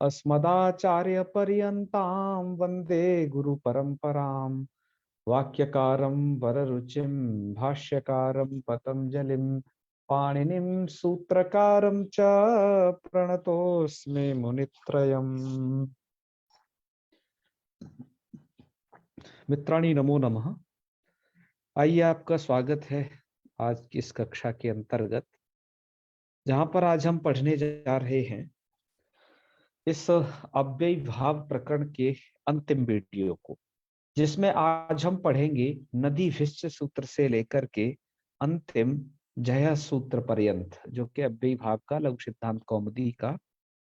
अस्मदाचार्यपर्यन्तां वन्दे गुरुपरम्पराम्। वाक्यकारं वररुचिं भाष्यकारं पतञ्जलिं पाणिनिं सूत्रकारं च प्रणतोऽस्मि मुनित्रयम्। मित्राणि नमो नमः। आइए, आपका स्वागत है आज की इस कक्षा के अंतर्गत, जहां पर आज हम पढ़ने जा रहे हैं इस अव्यय भाव प्रकरण के अंतिम वीडियो को, जिसमें आज हम पढ़ेंगे नदी विश्च सूत्र से लेकर के अंतिम जया सूत्र पर्यंत, जो कि अव्यय भाव का लघु सिद्धांत कौमुदी का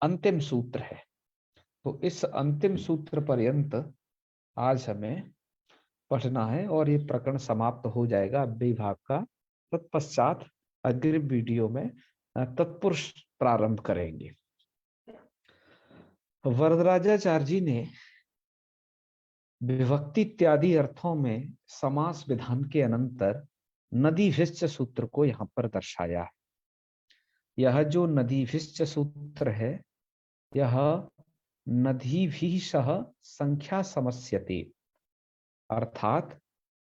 अंतिम सूत्र है। तो इस अंतिम सूत्र पर्यंत आज हमें पढ़ना है और ये प्रकरण समाप्त हो जाएगा अव्यय भाव का। तत्पश्चात अग्रिम वीडियो में तत्पुरुष प्रारंभ करेंगे। वरदराजाचार्य जी ने विभक्ति इत्यादि अर्थों में समास विधान के अनंतर नदी विश्च सूत्र को यहाँ पर दर्शाया है। यह जो नदी विश्च सूत्र है, यह नदी भी सह संख्या समस्यते, अर्थात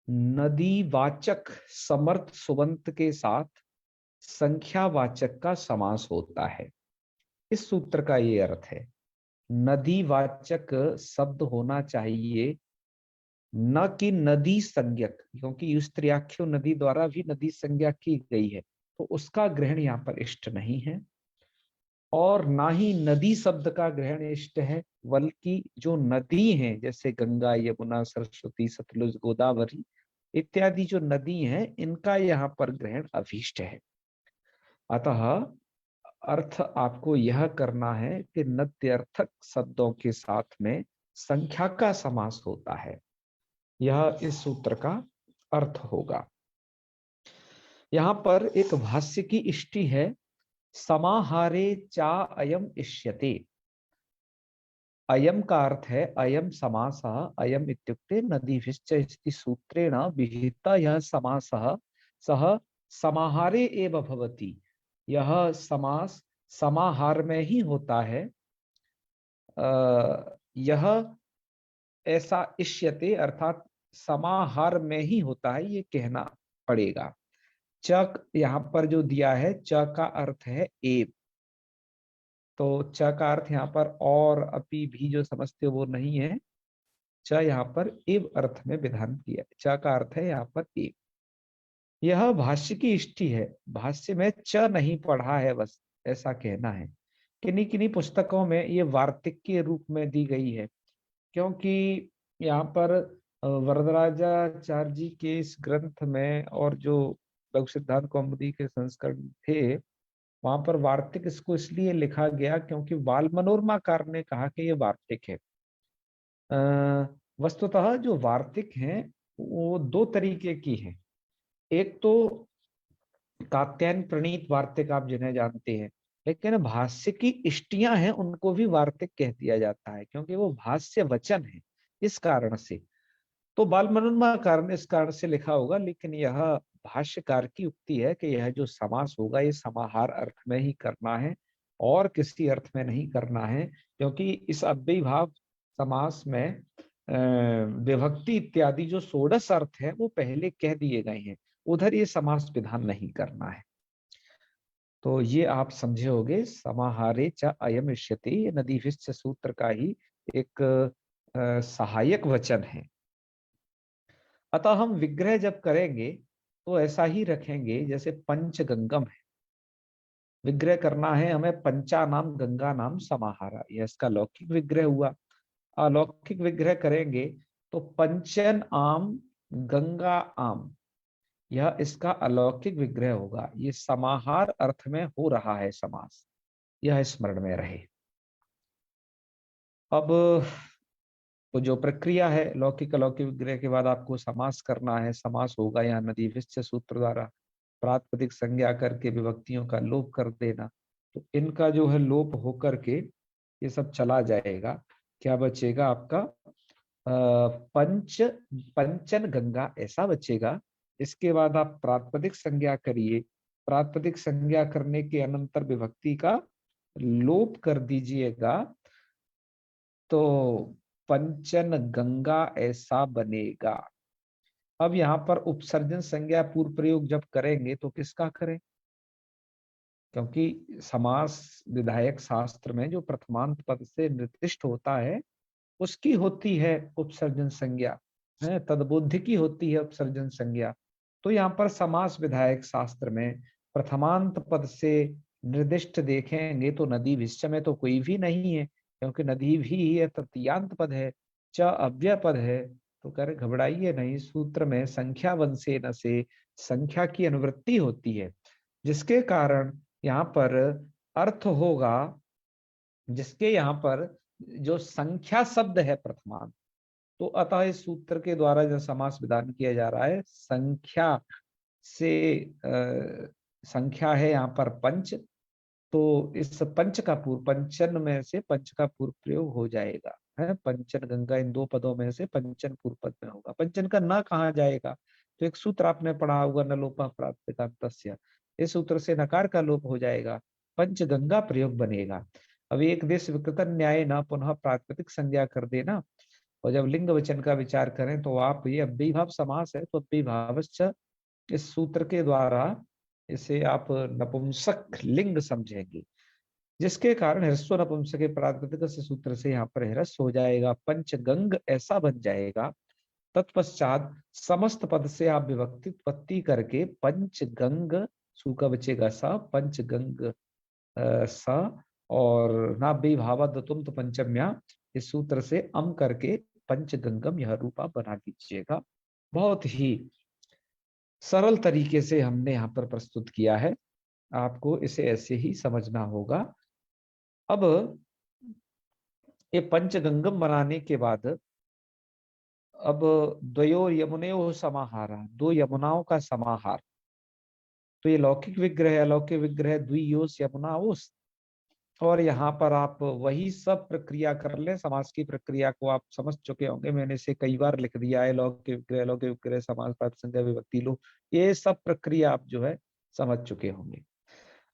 नदी वाचक समर्थ सुबंत के साथ संख्या वाचक का समास होता है। इस सूत्र का ये अर्थ है, नदी वाचक शब्द होना चाहिए, न कि नदी संज्ञक, क्योंकि स्त्रियाख्यो नदी द्वारा भी नदी संज्ञा की गई है, तो उसका ग्रहण यहाँ पर इष्ट नहीं है। और ना ही नदी शब्द का ग्रहण इष्ट है, बल्कि जो नदी हैं जैसे गंगा, यमुना, सरस्वती, सतलुज, गोदावरी इत्यादि जो नदी हैं, इनका यहाँ पर ग्रहण अभीष्ट है। अतः अर्थ आपको यह करना है कि नत्यर्थक शब्दों के साथ में संख्या का समास होता है। यह इस सूत्र का अर्थ होगा। यहां पर एक भाष्य की इष्टि है, समाहारे चा अयम इष्यते। अयम का अर्थ है अयम समासः, अयम इत्युक्ते नदीभिश्च इति सूत्रेण विहितः यह समासः सह समाहारे एव भवति। यह समास समाहार में ही होता है। यह ऐसा इष्यते अर्थात समाहार में ही होता है, ये कहना पड़ेगा। च यहाँ पर जो दिया है, च का अर्थ है एव, तो च का अर्थ यहाँ पर और अपि भी जो समझते हो वो नहीं है। च यहाँ पर एव अर्थ में विधान किया, च का अर्थ है यहाँ पर एव। यह भाष्य की इष्टि है, भाष्य में च नहीं पढ़ा है, बस ऐसा कहना है। किन्हीं किन्हीं पुस्तकों में ये वार्तिक के रूप में दी गई है, क्योंकि यहाँ पर वरदराजाचार्य जी के इस ग्रंथ में और जो लघु सिद्धांत कौमुदी के संस्करण थे, वहां पर वार्तिक इसको इसलिए लिखा गया क्योंकि बाल मनोरमाकार ने कहा कि ये वार्तिक है। वस्तुतः जो वार्तिक हैं वो दो तरीके की हैं। एक तो कात्यायन प्रणीत वार्तिक, आप जिन्हें जानते हैं, लेकिन भाष्य की इष्टियां हैं उनको भी वार्तिक कह दिया जाता है, क्योंकि वो भाष्य वचन है। इस कारण से तो बाल मनोरमाकार ने इस कारण से लिखा होगा, लेकिन यह भाष्यकार की उक्ति है कि यह जो समास होगा ये समाहार अर्थ में ही करना है और किसी अर्थ में नहीं करना है, क्योंकि इस अव्ययी भाव समास में विभक्ति इत्यादि जो षोडश अर्थ है वो पहले कह दिए गए हैं, उधर ये समास विधान नहीं करना है। तो ये आप समझे होगे, समाहारे च अयम इष्यते, ये नदीभिश्च सूत्र का ही एक सहायक वचन है। अतः हम विग्रह जब करेंगे तो ऐसा ही रखेंगे जैसे पंचगंगम है। विग्रह करना है हमें, पंचा नाम गंगा नाम समाहारा, यह इसका लौकिक विग्रह हुआ। अलौकिक विग्रह करेंगे तो पंचन आम गंगा आम, यह इसका अलौकिक विग्रह होगा। ये समाहार अर्थ में हो रहा है समास, यह स्मरण में रहे। अब तो जो प्रक्रिया है, लौकिक अलौकिक विग्रह के बाद आपको समास करना है। समास होगा यहाँ नदी विश्च सूत्र द्वारा, प्रातिपदिक संज्ञा करके विभक्तियों का लोप कर देना। तो इनका जो है लोप होकर के ये सब चला जाएगा। क्या बचेगा आपका? पंच पंचन गंगा ऐसा बचेगा। इसके बाद आप प्रातिपदिक संज्ञा करिए, प्रातिपदिक संज्ञा करने के अनंतर विभक्ति का लोप कर दीजिएगा। तो पंचन गंगा ऐसा बनेगा। अब यहाँ पर उपसर्जन संज्ञा पूर्व प्रयोग जब करेंगे तो किसका करें, क्योंकि समास विधायक शास्त्र में जो प्रथमांत पद से निर्दिष्ट होता है उसकी होती है उपसर्जन संज्ञा, है तद्बुद्धि की होती है उपसर्जन संज्ञा। तो यहाँ पर समास विधायक शास्त्र में प्रथमांत पद से निर्दिष्ट देखेंगे तो नदी विश्च में तो कोई भी नहीं है, क्योंकि नदी भी है तृतीयांत पद है, च अव्यय पद है। तो कह रहे घबराइए नहीं, सूत्र में संख्या वंशे न से संख्या की अनुवृत्ति होती है, जिसके कारण यहाँ पर अर्थ होगा, जिसके यहाँ पर जो संख्या शब्द है प्रथमांत, तो अतः इस सूत्र के द्वारा जो समास विधान किया जा रहा है संख्या से संख्या है यहाँ पर पंच, तो इस पंच का पूर्व पंचन में से पंच का पूर्व प्रयोग हो जाएगा, है पंचन गंगा इन दो पदों में से पंचन पूर्व पद में होगा। पंचन का न कहा जाएगा, तो एक सूत्र आपने पढ़ा होगा न लोपः प्राप्तिकान्तस्य, इस सूत्र से नकार का लोप हो जाएगा, पंच गंगा प्रयोग बनेगा। अब एक देश विकृत न्याय न पुनः प्राकृतिक संज्ञा कर देना, और जब लिंग वचन का विचार करें तो आप ये अव्ययीभाव समास है, तो अव्ययीभावश्च इस सूत्र के द्वारा इसे आप नपुंसक लिंग समझेंगे, जिसके कारण ह्रस्व नपुंसक प्राकृतिक से सूत्र से यहाँ पर ह्रस्व हो जाएगा, पंचगंग ऐसा बन जाएगा। तत्पश्चात समस्त पद से आप विभक्ति उत्पत्ति करके पंचगंग सु का बचेगा सा पंचगंग सा, और नाभि भावादतुम तो पंचम्या, इस सूत्र से अम करके पंचगंगम यह रूपा बना दीजिएगा। बहुत ही सरल तरीके से हमने यहाँ पर प्रस्तुत किया है, आपको इसे ऐसे ही समझना होगा। अब ये पंचगंगम बनाने के बाद अब द्वयो यमुनयो समाहारा, दो यमुनाओं का समाहार, तो ये लौकिक विग्रह अलौकिक विग्रह द्वियोस यमुनाओस, और यहाँ पर आप वही सब प्रक्रिया कर ले, समास की प्रक्रिया को आप समझ चुके होंगे, मैंने इसे कई बार लिख दिया है, लौकिक विग्रह अलौकिक विग्रह समास प्रातिसंख्या विभक्ति लोग, ये सब प्रक्रिया आप जो है समझ चुके होंगे।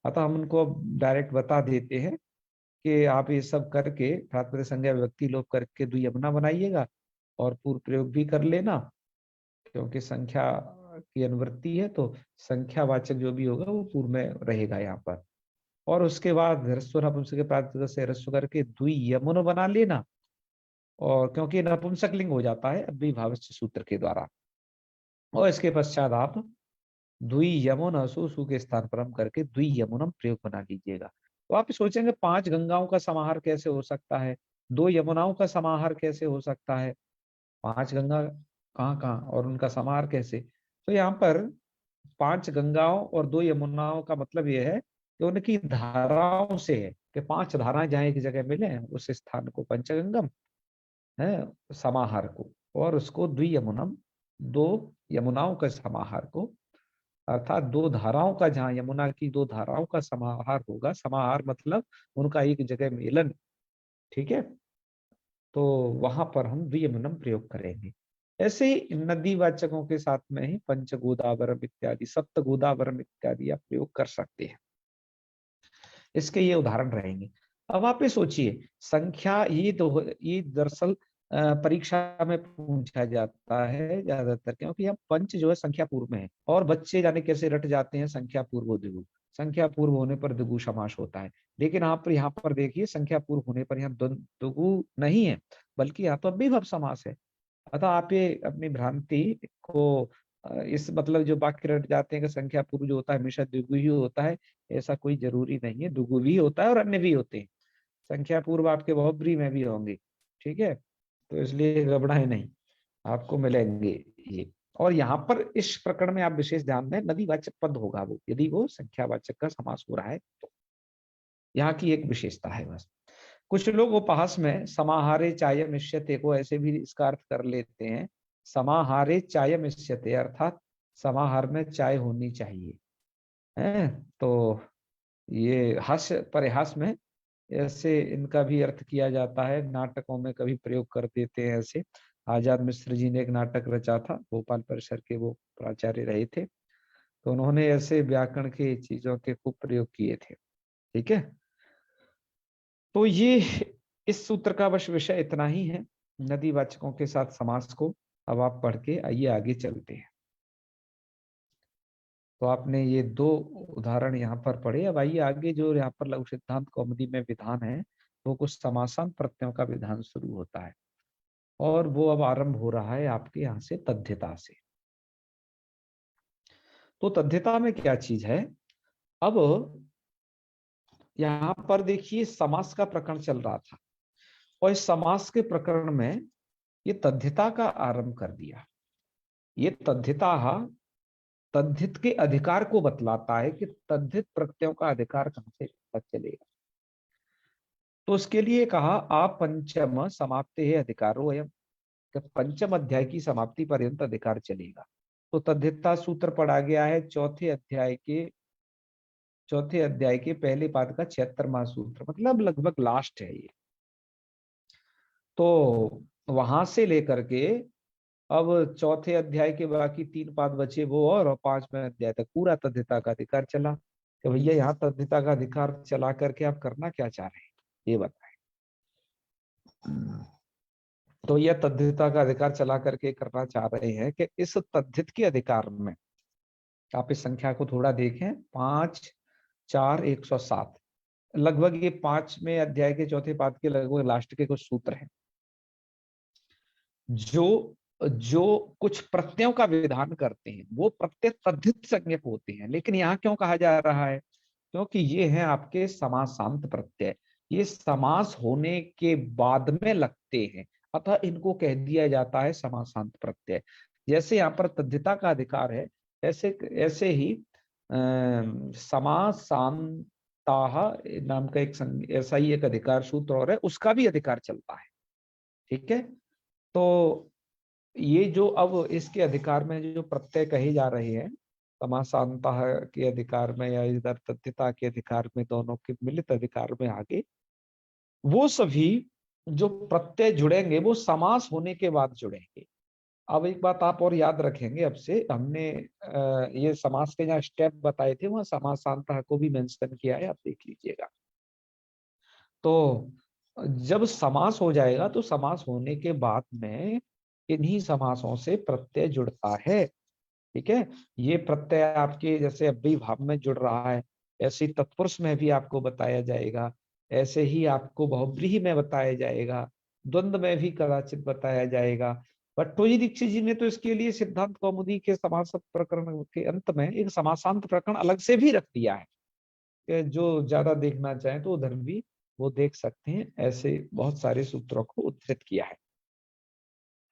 अतः हम उनको डायरेक्ट बता देते हैं कि आप ये सब करके प्रातिपदिक संज्ञा विभक्ति लोप करके द्वियमुना बनाइएगा और पूर्व प्रयोग भी कर लेना, क्योंकि संख्या की अनुवृत्ति है तो संख्यावाचक जो भी होगा वो पूर्व में रहेगा यहाँ पर। और उसके बाद ह्रस्व नपुंसक के प्रातिपदिक से ह्रस्व करके द्वियमुन बना लेना, और क्योंकि नपुंसक लिंग हो जाता है अव्ययीभावस्य सूत्र के द्वारा, और इसके पश्चात आप द्वियमुन असु सु के स्थान पर हम करके द्वियमुनम प्रयोग बना लीजिएगा। तो आप सोचेंगे 5 गंगाओं का समाहार कैसे हो सकता है, 2 यमुनाओं का समाहार कैसे हो सकता है, 5 गंगा कहाँ कहाँ और उनका समाहार कैसे। तो यहाँ पर 5 गंगाओं और 2 यमुनाओं का मतलब यह है कि उनकी धाराओं से है, कि 5 धाराएं जहाँ एक जगह मिले उस स्थान को पंचगंगम है समाहार को, और उसको द्वियमुनम 2 यमुनाओं के समाहार को, अर्थात 2 धाराओं का, जहाँ यमुना की 2 धाराओं का समाहार होगा, समाहार मतलब उनका एक जगह मिलन, ठीक है, तो वहां पर हम द्वियमुनम प्रयोग करेंगे। ऐसे ही नदीवाचकों के साथ में ही पंच गोदावरम इत्यादि सप्त गोदावरम इत्यादि आप प्रयोग कर सकते हैं, इसके ये उदाहरण रहेंगे। अब आप ये सोचिए संख्या, ये दरअसल परीक्षा में पूछा जाता है ज्यादातर, क्योंकि यहाँ पंच जो है संख्या पूर्व में है, और बच्चे जाने कैसे रट जाते हैं संख्या पूर्व दिगु, संख्या पूर्व होने पर दिगु समास होता है, लेकिन आप यहाँ पर देखिए संख्या पूर्व होने पर यहाँ दिगु नहीं है, बल्कि यहाँ तो अव्ययीभाव समास है। अतः आप ये अपनी भ्रांति को इस मतलब जो वाक्य रट जाते हैं कि संख्या पूर्व जो होता है हमेशा द्विगु ही होता है, ऐसा कोई जरूरी नहीं है, दुगु भी होता है और अन्य भी होते हैं, संख्या पूर्व आपके बहुब्री में भी होंगे, ठीक है, तो इसलिए घबराए नहीं, आपको मिलेंगे ये। और यहाँ पर इस प्रकरण में आप विशेष ध्यान दें, नदीवाचक पद होगा वो, यदि वो संख्यावाचक का समास हो रहा है तो, यहाँ की एक विशेषता है बस। कुछ लोग उपहास में समाहारे चायम इष्यते को ऐसे भी इसका अर्थ कर लेते हैं, समाहारे चायम इष्यते अर्थात समाहार में चाय होनी चाहिए, है तो ये हास्य परिहास में ऐसे इनका भी अर्थ किया जाता है, नाटकों में कभी प्रयोग कर देते हैं ऐसे। आजाद मिश्र जी ने एक नाटक रचा था, भोपाल परिसर के वो प्राचार्य रहे थे, तो उन्होंने ऐसे व्याकरण के चीजों के खूब प्रयोग किए थे, ठीक है। तो ये इस सूत्र का बस विषय इतना ही है, नदीवाचकों के साथ समास को। अब आप पढ़ के आइए आगे चलते हैं। तो आपने ये दो उदाहरण यहाँ पर पढ़े। अब आइए आगे, जो यहाँ पर लघु सिद्धांत कौमुदी में विधान है, वो कुछ समासांत प्रत्ययों का विधान शुरू होता है, और वो अब आरंभ हो रहा है आपके यहाँ से तद्धिता से। तो तद्धिता में क्या चीज है, अब यहाँ पर देखिए समास का प्रकरण चल रहा था, और इस समास के प्रकरण में ये तद्धिता का आरंभ कर दिया। ये तद्धिता तद्धित के अधिकार को बतलाता है कि तद्धित प्रत्ययों का अधिकार कहां से पता चलेगा। तो उसके लिए कहा आप पंचम समाप्ति है अधिकारो अयम, पंचम अध्याय की समाप्ति पर्यंत अधिकार चलेगा। तो तद्धिता सूत्र पढ़ा गया है चौथे अध्याय के पहले पाद का 76वां सूत्र, मतलब लगभग लास्ट है ये। तो वहां से लेकर के अब चौथे अध्याय के बाकी 3 पाद बचे वो, और 5वें अध्याय तक पूरा तद्धिता का अधिकार चला। तो भैया यहाँ तद्धिता का अधिकार चला करके आप करना क्या चाह रहे हैं, ये बताएं। तो यह तद्धिता का अधिकार चला करके करना चाह रहे हैं कि इस तद्धित के अधिकार में आप इस संख्या को थोड़ा देखें, 5 4 107, लगभग ये 5वें अध्याय के चौथे पाद के लगभग लास्ट के कुछ सूत्र हैं, जो जो कुछ प्रत्ययों का विधान करते हैं। वो प्रत्यय तद्धित संज्ञक होते हैं, लेकिन यहाँ क्यों कहा जा रहा है, क्योंकि ये हैं आपके समासांत प्रत्यय, ये समास होने के बाद में लगते हैं, अतः इनको कह दिया जाता है समासांत प्रत्यय। जैसे यहाँ पर तद्धिता का अधिकार है, ऐसे ऐसे ही समासांताः नाम का ऐसा ही एक अधिकार सूत्र और है, उसका भी अधिकार चलता है। ठीक है, तो ये जो अब इसके अधिकार में जो प्रत्यय कहे जा रहे हैं, समासांतः के अधिकार में या इधर तद्धिता के अधिकार में, दोनों के मिलित अधिकार में आगे, वो सभी जो प्रत्यय जुड़ेंगे वो समास होने के बाद जुड़ेंगे। अब एक बात आप और याद रखेंगे, अब से हमने ये समास के जहाँ स्टेप बताए थे, वहां समासांतः को भी मेंशन किया है, आप देख लीजिएगा। तो जब समास हो जाएगा तो समास होने के बाद में इन्हीं समासों से प्रत्यय जुड़ता है। ठीक है, ये प्रत्यय आपके जैसे अव्ययी भाव में जुड़ रहा है, ऐसे ही तत्पुरुष में भी आपको बताया जाएगा, ऐसे ही आपको बहुव्रीहि में बताया जाएगा, द्वंद्व में भी कदाचित बताया जाएगा। भट्टोजी दीक्षित जी ने तो इसके लिए सिद्धांत कौमुदी के समास प्रकरण के अंत में एक समासांत प्रकरण अलग से भी रख दिया है, कि जो ज्यादा देखना चाहे तो उधर भी वो देख सकते हैं। ऐसे बहुत सारे सूत्रों को उद्धृत किया है।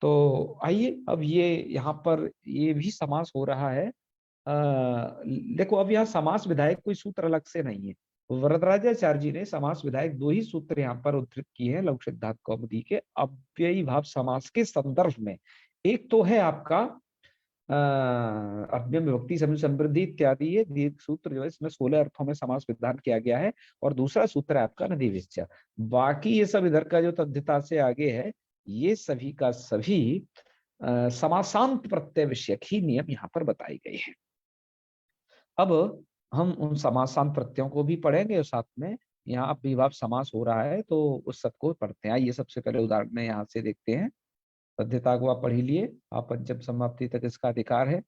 तो आइए, अब ये यहाँ पर ये भी समास हो रहा है। देखो, अब यहाँ समास विधायक कोई सूत्र अलग से नहीं है। वरदराजाचार्य जी ने समास विधायक 2 ही सूत्र यहाँ पर उद्धृत किए हैं लघु सिद्धांत कौमुदी के अव्ययी भाव समास के संदर्भ में। एक तो है आपका अव्यय विभक्ति समृद्धि इत्यादि, ये दीर्घ सूत्र जो है इसमें 16 अर्थों में समास विधान किया गया है, और दूसरा सूत्र है आपका नदी विषय। बाकी ये सब इधर का जो तद्धिता से आगे है, ये सभी का सभी समासांत प्रत्यय विषयक ही नियम यहाँ पर बताए गए हैं। अब हम उन समासांत प्रत्ययों को भी पढ़ेंगे, और साथ में यहाँ विभाव समास हो रहा है तो उस सबको पढ़ते हैं। आइए सबसे पहले उदाहरण में यहाँ से देखते हैं। तद्धिता को आप पढ़ ही लिए, आप पंचम समाप्ति तक इसका अधिकार है।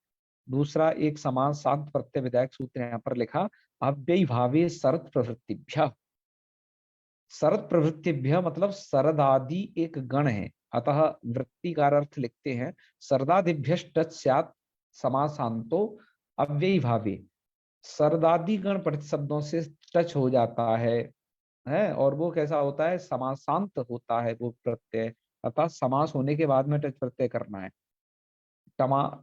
दूसरा, एक समासांत प्रत्यय विधायक सूत्र यहाँ पर लिखा, अव्ययी भावे शरत प्रवृत्तिभ्य। शरत प्रवृत्तिभ्य मतलब शरदादि एक गण है, अतः वृत्ति का अर्थ लिखते हैं शरदादिभ्य टच स्यात् समासांतो अव्ययी भावे। शरदादि गण प्रतिशब्दों से टच हो जाता है, और वो कैसा होता है, समासांत होता है वो प्रत्यय, अर्थात समास होने के बाद में टच प्रत्यय करना है।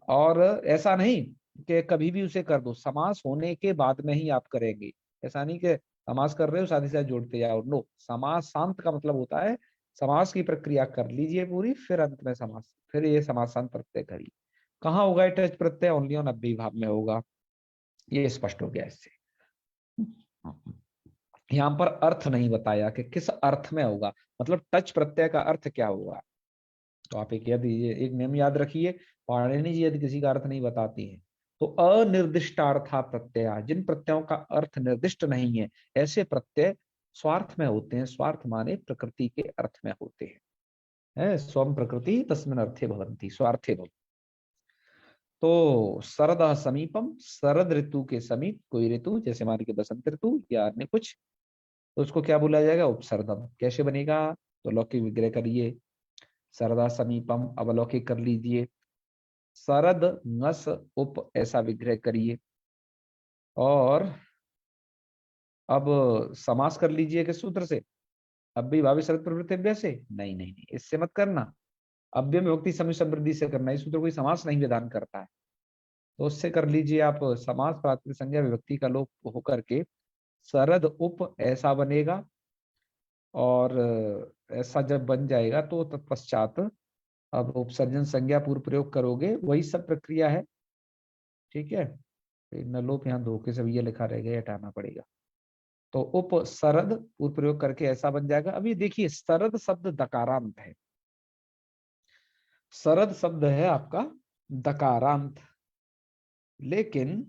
और ऐसा नहीं कि कभी भी उसे कर दो, समास होने के बाद में ही आप करेंगे। ऐसा नहीं कि समास कर रहे हो साथ ही साथ जोड़ते जाओ, नो। समासांत का मतलब होता है समास की प्रक्रिया कर लीजिए पूरी, फिर अंत में समास, फिर ये समासांत प्रत्यय करिए। कहाँ होगा टच प्रत्यय, ओनली ऑन अव्ययी भाव में होगा। ये स्पष्ट हो गया इससे। यहाँ पर अर्थ नहीं बताया कि किस अर्थ में होगा, मतलब टच प्रत्यय का अर्थ क्या होगा। तो आप एक नियम याद रखिए, पाणिनि जी यदि किसी का अर्थ नहीं बताती हैं तो अनिर्दिष्टार्था प्रत्यय, जिन प्रत्ययों का अर्थ निर्दिष्ट नहीं है, ऐसे प्रत्यय स्वार्थ में होते हैं। स्वार्थ माने प्रकृति के अर्थ में होते हैं, है स्वम प्रकृति तस्मिन् अर्थे भवन्ति, स्वार्थे भवन्ति। तो शरद समीपम, शरद ऋतु के समीप कोई ऋतु, जैसे मान के बसंत ऋतु या अन्य कुछ, तो उसको क्या बोला जाएगा? उपसर्दम। कैसे बनेगा? तो लौकिक विग्रह करिए, शरदा समीपम अवलौकिक कर लीजिए, शरद नस उप ऐसा विग्रह करिए, और अब समास कर लीजिए किस सूत्र से? अब भी भावी शरद प्रवृत्ति से नहीं नहीं नहीं, इससे मत करना, अव्यय विभक्ति समय समृद्धि से करना। इस सूत्र कोई समास नहीं विधान करता है, तो उससे कर लीजिए आप। समास प्रातिपदिक संज्ञा विभक्ति का लोप होकर के शरद उप ऐसा बनेगा, और ऐसा जब बन जाएगा तो तत्पश्चात अब उपसर्जन संज्ञा पूर्व प्रयोग करोगे, वही सब प्रक्रिया है। ठीक है, न लोप यहाँ धोखे से ये लिखा रह गया, हटाना पड़ेगा। तो उप शरद पूर्व प्रयोग करके ऐसा बन जाएगा। अभी देखिए शरद शब्द दकारांत है, शरद शब्द है आपका दकारांत, लेकिन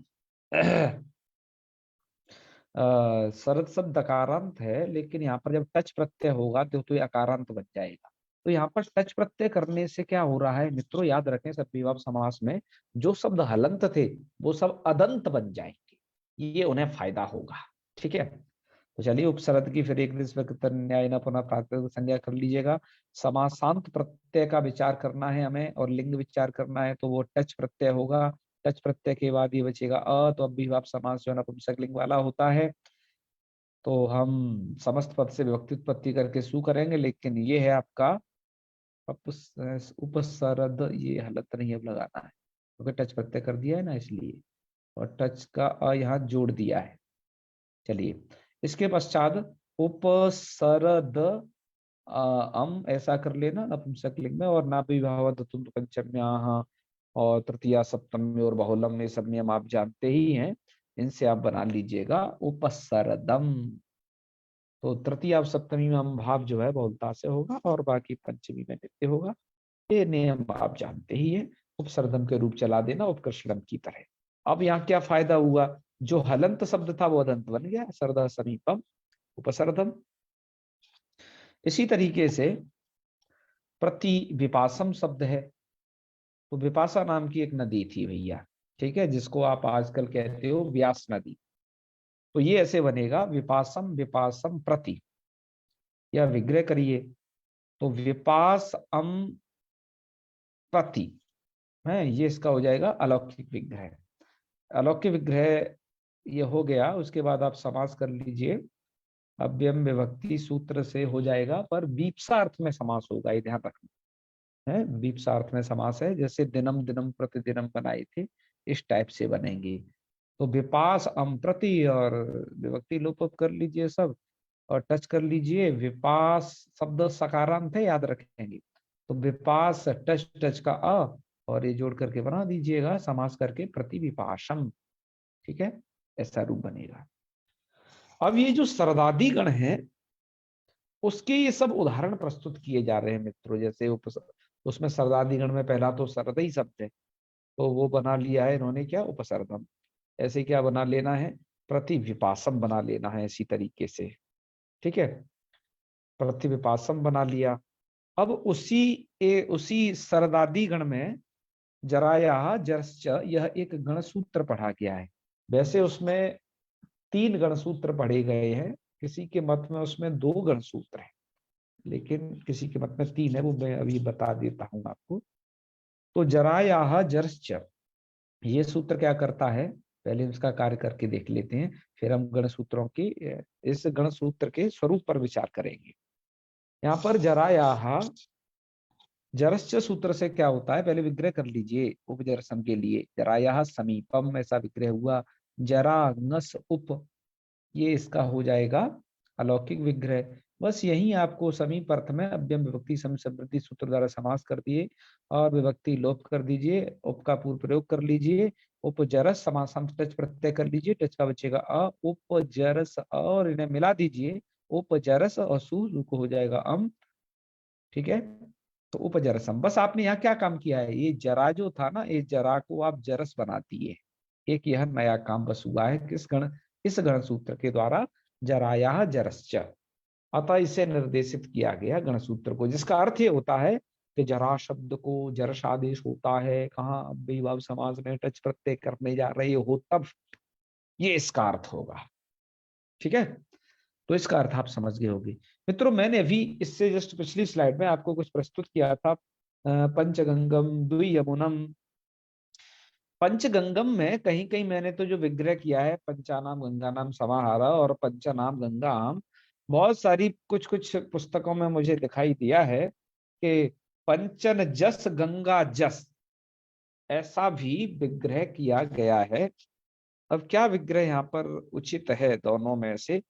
शरद शब्द दकारांत है, लेकिन यहाँ पर जब टच प्रत्यय होगा तो ये अकारांत बन जाएगा। तो यहाँ पर टच प्रत्यय करने से क्या हो रहा है मित्रों, याद रखें सद्विभाव समास में जो शब्द हलंत थे वो सब अदंत बन जाएंगे, ये उन्हें फायदा होगा। ठीक है, तो चलिए उपसर्ग की फिर एक न्याय न पुनः प्रातिपदिक संज्ञा कर लीजिएगा। समासांत प्रत्यय का विचार करना है हमें और लिंग विचार करना है, तो वो टच प्रत्यय होगा। टच प्रत्यय के बाद ये बचेगा अ, तो अब विभाव समास जो है नपुंसक लिंग वाला होता है, तो हम समस्त पद से विभक्ति उत्पत्ति करके सु करेंगे, लेकिन ये है आपका उपसर्ग, ये हलत नहीं अब लगाना है क्योंकि टच प्रत्यय कर दिया है ना इसलिए, और टच का अ यहाँ जोड़ दिया है। चलिए इसके पश्चात उपसरद अम ऐसा कर लेना नपुंसक लिंग में, और ना विभाव तुम पंचम्या और तृतीया सप्तमी और बहुलम में सब नियम आप जानते ही हैं, इनसे आप बना लीजिएगा उपसरदम। तो तृतीया और सप्तमी में हम भाव जो है बहुलता से होगा और बाकी पंचमी में नित्य होगा, ये नियम आप जानते ही है। उपसर्दम के रूप चला देना उपकृष्टम की तरह। अब यहाँ क्या फायदा हुआ, जो हलंत शब्द था वो अदंत बन गया, सरद समीपम उपसर्दम। इसी तरीके से प्रति विपासम शब्द है, तो विपासा नाम की एक नदी थी भैया, ठीक है, जिसको आप आजकल कहते हो व्यास नदी। तो ये ऐसे बनेगा विपासम विपासम प्रति, या विग्रह करिए तो विपास अम प्रति है, ये इसका हो जाएगा अलौकिक विग्रह। अलौकिक विग्रह ये हो गया, उसके बाद आप समास कर लीजिए, अव्ययम विभक्ति सूत्र से हो जाएगा, पर वीप्सा अर्थ में समास होगा, ये ध्यान रखना है। वीप्सा अर्थ में समास है, जैसे दिनम दिनम प्रतिदिनम बनाए थे इस टाइप से बनेंगे। तो विपास अम प्रति, और विभक्ति लोप कर लीजिए सब, और टच कर लीजिए। विपास शब्द सकारांत है, याद रखेंगे, तो विपास टच टच का अ, और ये जोड़ करके बना दीजिएगा समास करके प्रति विपाशम। ठीक है, ऐसा रूप बनेगा। अब ये जो सरदादी गण है उसके ये सब उदाहरण प्रस्तुत किए जा रहे हैं मित्रों। जैसे उसमें सरदादी गण में पहला तो सरदई शब्द है, तो वो बना लिया है इन्होंने क्या, उपसर्गम। ऐसे क्या बना लेना है, प्रति विपासम बना लेना है इसी तरीके से। ठीक है, प्रति विपासम बना लिया। अब उसी सरदादी गण में जराया जरश्च यह एक गण सूत्र पढ़ा गया है। वैसे उसमें 3 गण सूत्र पढ़े गए हैं, किसी के मत में उसमें 2 गण सूत्र है, लेकिन किसी के मत में 3 है, वो मैं अभी बता देता हूं आपको। तो जराया जरश्च ये सूत्र क्या करता है, पहले इसका कार्य करके देख लेते हैं, फिर हम गण सूत्रों की इस गण सूत्र के स्वरूप पर विचार करेंगे। यहाँ पर जराया जरश्च सूत्र से क्या होता है, पहले विग्रह कर लीजिए उपजरसम के लिए। जराया समीपम ऐसा विग्रह हुआ, जरा नस उप, ये इसका हो जाएगा अलौकिक विग्रह। बस यही आपको समीप अर्थ में अव्ययम विभक्ति समृद्धि सूत्र द्वारा समास कर दिए और विभक्ति लोप कर दीजिए, उप का पूर्व प्रयोग कर लीजिए, उपजरस समासम टच प्रत्यय कर लीजिए, टच का बचेगा अ, उपजरस और इन्हें मिला दीजिए, उपजरस और सु को हो जाएगा अम। ठीक है, तो उपजरसम। बस आपने यहाँ क्या काम किया है, ये जरा जो था ना, ये जरा को आप जरस बना दिए। एक यह नया काम बस हुआ है किस गण, इस गण सूत्र के द्वारा, जराया जरश्च, अतः इसे निर्देशित किया गया गणसूत्र को, जिसका अर्थ ये होता है कि जरा शब्द को जरश आदेश होता है, कहाँ अव्ययीभाव समास में टच प्रत्यय करने जा रहे हो तब ये इसका अर्थ होगा। ठीक है, तो इसका अर्थ आप समझ गए होंगे। मित्रों, मैंने अभी इससे जस्ट पिछली स्लाइड में आपको कुछ प्रस्तुत किया था, पंचगंगम द्वियमुनम। पंचगंगम में कहीं कहीं मैंने तो जो विग्रह किया है, पंचानाम गंगा नाम समाहारा और पंचनाम गंगाम, बहुत सारी कुछ कुछ पुस्तकों में मुझे दिखाई दिया है कि पंचन जस गंगा जस, ऐसा भी विग्रह किया गया है। अब क्या विग्रह यहाँ पर उचित है दोनों में से,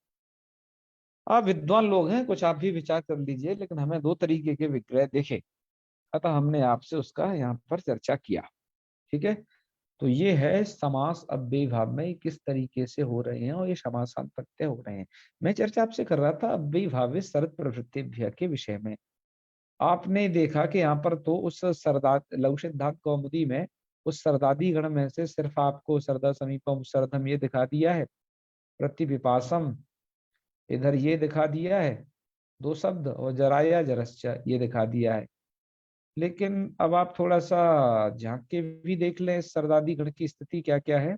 आप विद्वान लोग हैं, कुछ आप भी विचार कर लीजिए, लेकिन हमें दो तरीके के विग्रह देखे, अतः हमने आपसे उसका यहाँ पर चर्चा किया। ठीक है, तो ये है समास अव्ययी भाव में किस तरीके से हो रहे हैं और ये समासांत प्रत्यय हो रहे हैं। मैं चर्चा आपसे कर रहा था अव्ययी भाव शरद प्रवृत्तिभ्य के विषय में। आपने देखा कि यहाँ पर तो उस सरदा लघु सिद्धांत कौमुदी में उस सरदादी गण में से सिर्फ आपको सरदा समीपम सरदम ये दिखा दिया है, प्रतिविपासम इधर ये दिखा दिया है दो शब्द, और जराया जरश्च ये दिखा दिया है। लेकिन अब आप थोड़ा सा झांक के भी देख लें सरदादी गण की स्थिति क्या क्या है।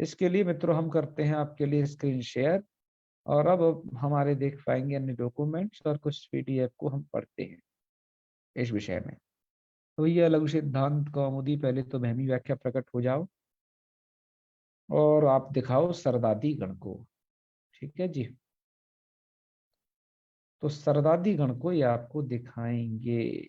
इसके लिए मित्रों हम करते हैं आपके लिए स्क्रीन शेयर, और अब हमारे देख पाएंगे अन्य डॉक्यूमेंट्स और कुछ पीडीएफ को हम पढ़ते हैं इस विषय में। तो ये लघु सिद्धांत कौमुदी, पहले तो भहमी व्याख्या प्रकट हो जाओ और आप दिखाओ सरदादी गण को। ठीक है जी, तो सरदादी गण को ये आपको दिखाएंगे।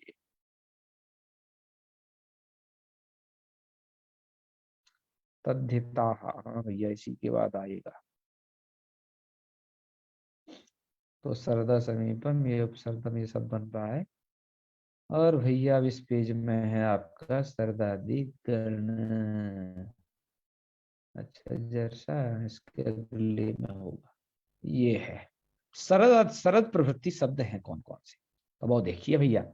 तद्धिता, हाँ भैया इसी के बाद आएगा। तो सरदा समीपम ये उपसर्गम ये सब बन रहा है, और भैया अब इस पेज में है आपका सरदादी गण। अच्छा जैसा इसके अगले में होगा, ये है शरद। शरद प्रवृत्ति शब्द है कौन कौन से, तो वो देखिए भैया।